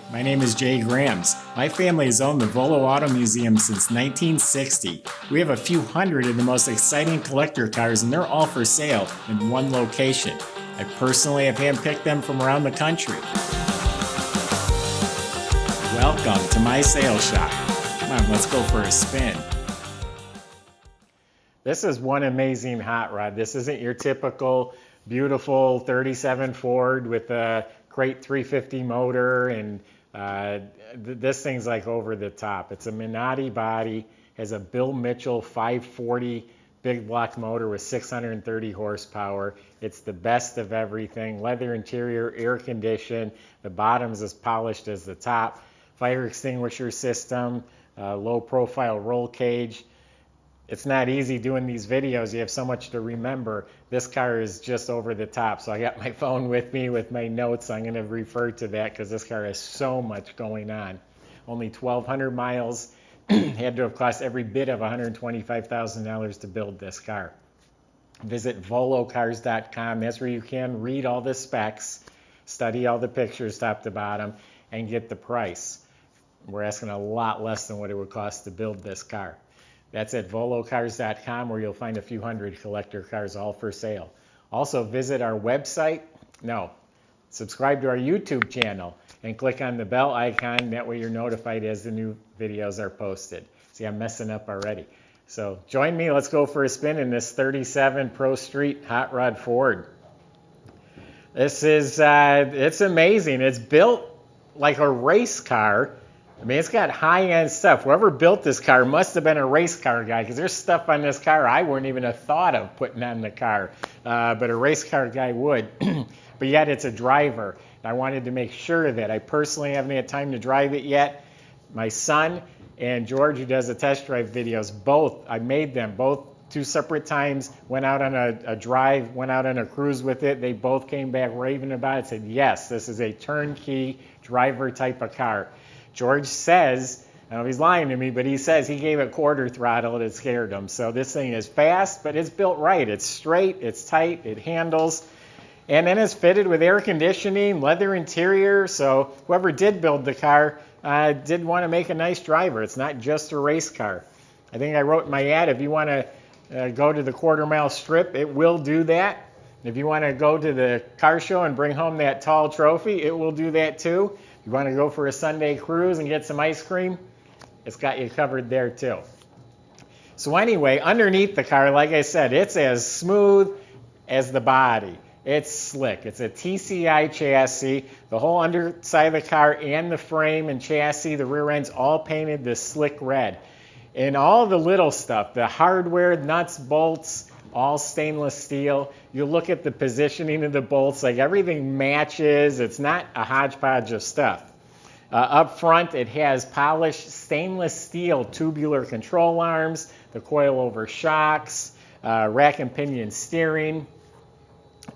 My name is Jay Grams. My family has owned the Volo Auto Museum since 1960. We have a few hundred of the most exciting collector cars, and they're all for sale in one location. I personally have handpicked them from around the country. Welcome to my sales shop. Come on, let's go for a spin. This is one amazing hot rod. This isn't your typical beautiful 37 Ford with a crate 350 motor, and this thing's like over the top. It's a Minotti body, has a Bill Mitchell 540 big block motor with 630 horsepower. It's the best of everything. Leather interior, air conditioned. The bottom's as polished as the top. Fire extinguisher system, low profile roll cage. It's not easy doing these videos. You have so much to remember. This car is just over the top. So I got my phone with me with my notes. I'm going to refer to that because this car has so much going on. Only 1,200 miles. Had to have cost every bit of $125,000 to build this car. Visit volocars.com. That's where you can read all the specs, study all the pictures top to bottom, and get the price. We're asking a lot less than what it would cost to build this car. That's at volocars.com, where you'll find a few hundred collector cars all for sale. Also visit our website. Subscribe to our YouTube channel and click on the bell icon. That way you're notified as the new videos are posted. See, I'm messing up already. So join me. Let's go for a spin in this 37 Pro Street Hot Rod Ford. This is, it's amazing. It's built like a race car. I mean, it's got high-end stuff. Whoever built this car must have been a race car guy, because there's stuff on this car I wouldn't even have thought of putting on the car, but a race car guy would. But yet it's a driver. I wanted to make sure that I personally haven't had time to drive it yet. My son and George, who does the test drive videos, I made them both 2 separate times, went out on a drive, went out on a cruise with it. They both came back raving about it, said, yes, this is a turnkey driver type of car. George says, I don't know if he's lying to me, but he says he gave it quarter throttle and it scared him. So this thing is fast, but it's built right. It's straight, it's tight, it handles. And then it's fitted with air conditioning, leather interior. So whoever did build the car did want to make a nice driver. It's not just a race car. I think I wrote in my ad, if you want to go to the quarter-mile strip, it will do that. If you want to go to the car show and bring home that tall trophy, it will do that too. You want to go for a Sunday cruise and get some ice cream? It's got you covered there too. So anyway, underneath the car, like I said, it's as smooth as the body. It's slick. It's a TCI chassis. The whole underside of the car and the frame and chassis, the rear end's all painted this slick red. And all the little stuff, the hardware, nuts, bolts, all stainless steel. You look at the positioning of the bolts, like everything matches. It's not a hodgepodge of stuff. Up front, it has polished stainless steel tubular control arms, the coilover shocks, rack and pinion steering.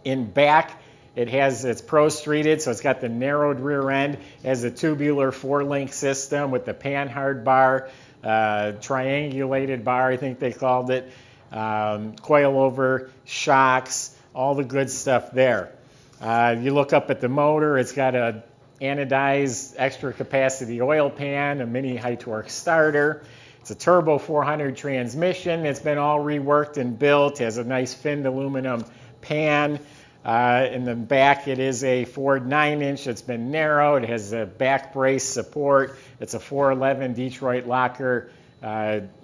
In back, it's pro-streeted, so it's got the narrowed rear end. It has a tubular 4-link system with the panhard bar, triangulated bar, I think they called it. Coilover shocks, all the good stuff there. You look up at the motor, it's got a anodized extra capacity oil pan, a mini high torque starter. It's a turbo 400 transmission. It's been all reworked and built. It has a nice finned aluminum pan. In the back, it is a Ford 9-inch. It's been narrowed. It has a back brace support. It's a 411 Detroit locker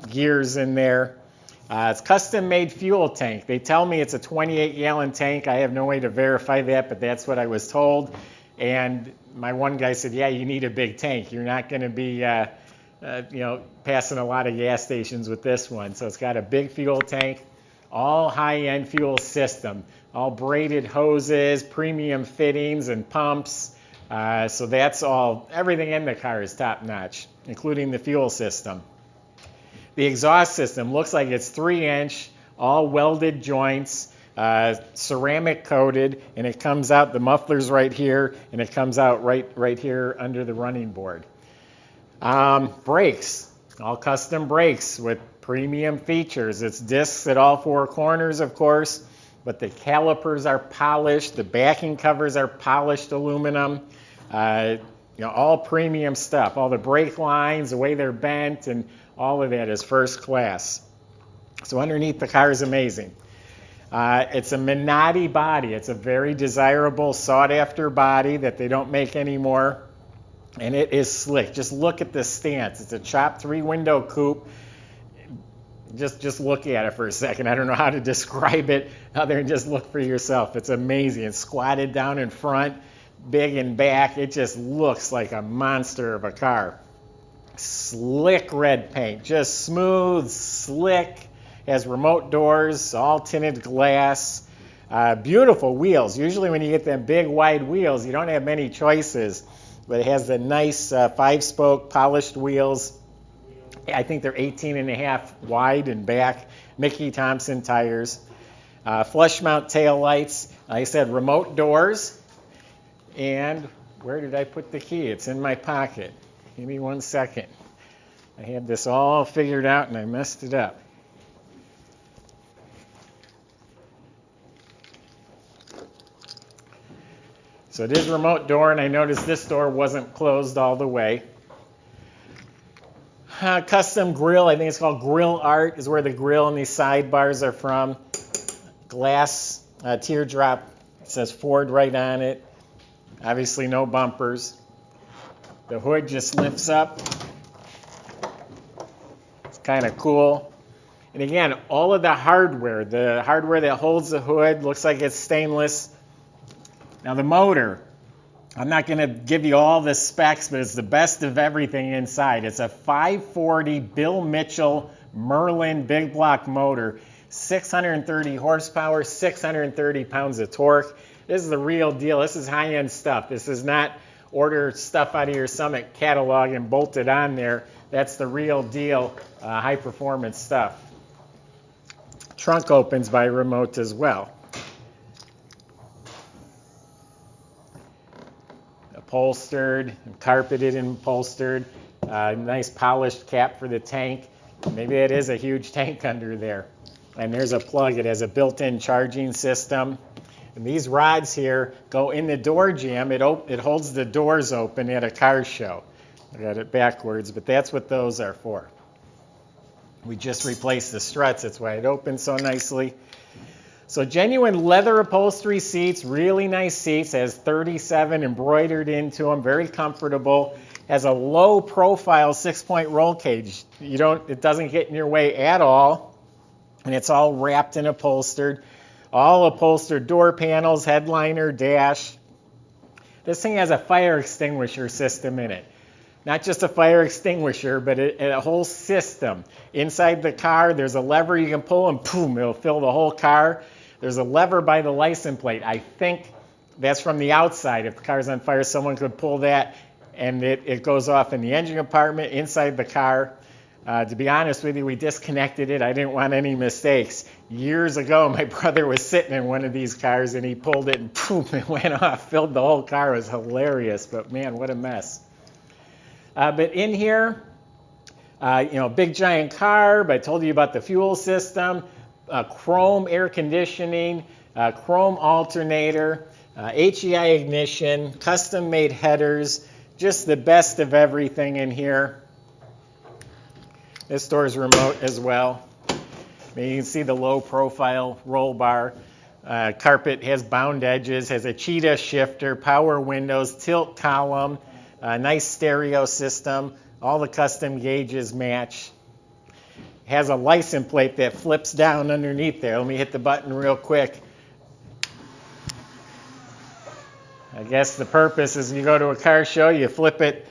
gears in there. It's custom-made fuel tank. They tell me it's a 28-gallon tank. I have no way to verify that, but that's what I was told. And my one guy said, yeah, you need a big tank. You're not going to be passing a lot of gas stations with this one. So it's got a big fuel tank, all high-end fuel system, all braided hoses, premium fittings and pumps. So that's all. Everything in the car is top-notch, including the fuel system. The exhaust system looks like it's 3-inch, all welded joints, ceramic coated, and it comes out, the muffler's right here, and it comes out right here under the running board. Brakes, all custom brakes with premium features. It's discs at all 4 corners, of course, but the calipers are polished, the backing covers are polished aluminum. all premium stuff. All the brake lines, the way they're bent, and all of that is first class. So underneath the car is amazing. It's a Minotti body. It's a very desirable, sought-after body that they don't make anymore. And it is slick. Just look at the stance. It's a chopped 3-window coupe. Just look at it for a second. I don't know how to describe it other than just look for yourself. It's amazing. It's squatted down in front, big in back. It just looks like a monster of a car. Slick red paint, just smooth, slick. Has remote doors, all tinted glass. Beautiful wheels. Usually when you get them big wide wheels, you don't have many choices. But it has the nice 5-spoke polished wheels. I think they're 18.5 wide and back. Mickey Thompson tires. Flush mount tail lights. Like I said, remote doors. And where did I put the key? It's in my pocket. Give me 1 second. I had this all figured out and I messed it up. So it is remote door, and I noticed this door wasn't closed all the way. Custom grill, I think it's called Grill Art, is where the grill and these sidebars are from. Glass teardrop, it says Ford right on it. Obviously no bumpers. The hood just lifts up. It's kind of cool. And again, all of the hardware that holds the hood, looks like it's stainless. Now the motor, I'm not going to give you all the specs, but it's the best of everything inside. It's a 540 Bill Mitchell Merlin big block motor, 630 horsepower, 630 pounds of torque. This is the real deal. This is high-end stuff. This is not order stuff out of your Summit catalog and bolt it on there. That's the real deal, high-performance stuff. Trunk opens by remote as well. Upholstered and carpeted and upholstered. Nice polished cap for the tank. Maybe it is a huge tank under there. And there's a plug. It has a built-in charging system. And these rods here go in the door jamb. It holds the doors open at a car show. I got it backwards, but that's what those are for. We just replaced the struts. That's why it opens so nicely. So genuine leather upholstery seats, really nice seats. Has 37 embroidered into them, very comfortable. Has a low profile 6-point roll cage. It doesn't get in your way at all. And it's all wrapped and upholstered. All upholstered door panels, headliner, dash. This thing has a fire extinguisher system in it. Not just a fire extinguisher, but a whole system. Inside the car, there's a lever you can pull and boom, it'll fill the whole car. There's a lever by the license plate. I think that's from the outside. If the car's on fire, someone could pull that and it goes off in the engine compartment inside the car. To be honest with you, we disconnected it. I didn't want any mistakes. Years ago, my brother was sitting in one of these cars and he pulled it and boom, it went off, filled the whole car. It was hilarious, but man, what a mess. But in here, big giant carb. I told you about the fuel system. Chrome air conditioning, chrome alternator, HEI ignition, custom made headers, just the best of everything in here. This door's remote as well. You can see the low profile roll bar. Carpet has bound edges, has a Cheetah shifter, power windows, tilt column, nice stereo system. All the custom gauges match. Has a license plate that flips down underneath there. Let me hit the button real quick. I guess the purpose is you go to a car show, you flip it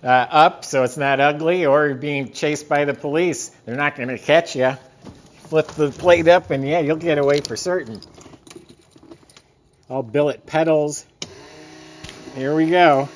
up so it's not ugly, or you're being chased by the police. They're not going to catch you. Flip the plate up and yeah, you'll get away for certain. All billet pedals. Here we go.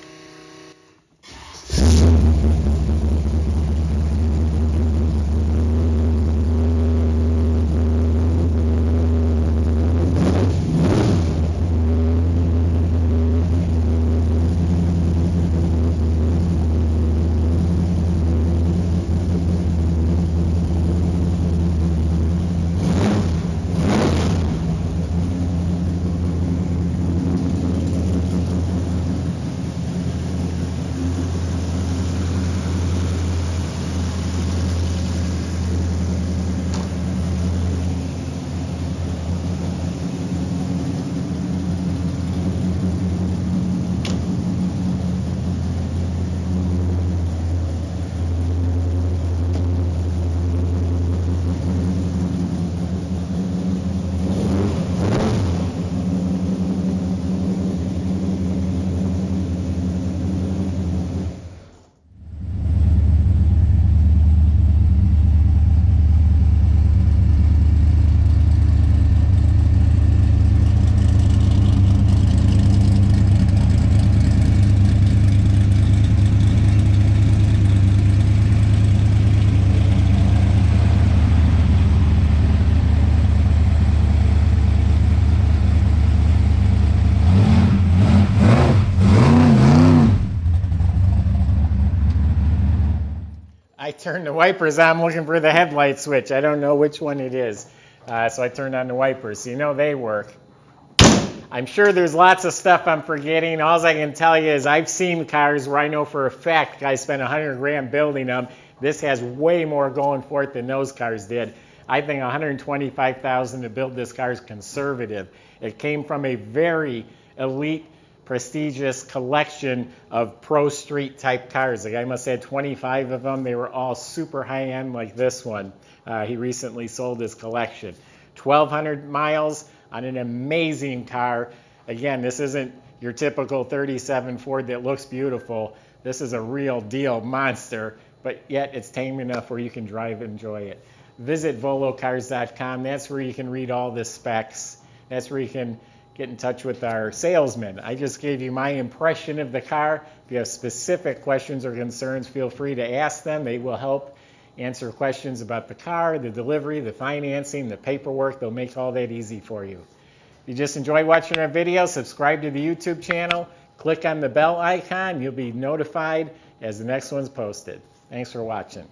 I turned the wipers on looking for the headlight switch. I don't know which one it is. So I turned on the wipers. So you know they work. I'm sure there's lots of stuff I'm forgetting. All I can tell you is I've seen cars where I know for a fact guys spent 100 grand building them. This has way more going for it than those cars did. I think 125,000 to build this car is conservative. It came from a very elite, prestigious collection of pro street type cars. The guy must have had 25 of them. They were all super high end like this one. He recently sold his collection. 1,200 miles on an amazing car. Again, this isn't your typical 37 Ford that looks beautiful. This is a real deal monster, but yet it's tame enough where you can drive and enjoy it. Visit volocars.com. That's where you can read all the specs. That's where you can get in touch with our salesman. I just gave you my impression of the car. If you have specific questions or concerns, feel free to ask them. They will help answer questions about the car, the delivery, the financing, the paperwork. They'll make all that easy for you. If you just enjoy watching our video, subscribe to the YouTube channel. Click on the bell icon. You'll be notified as the next one's posted. Thanks for watching.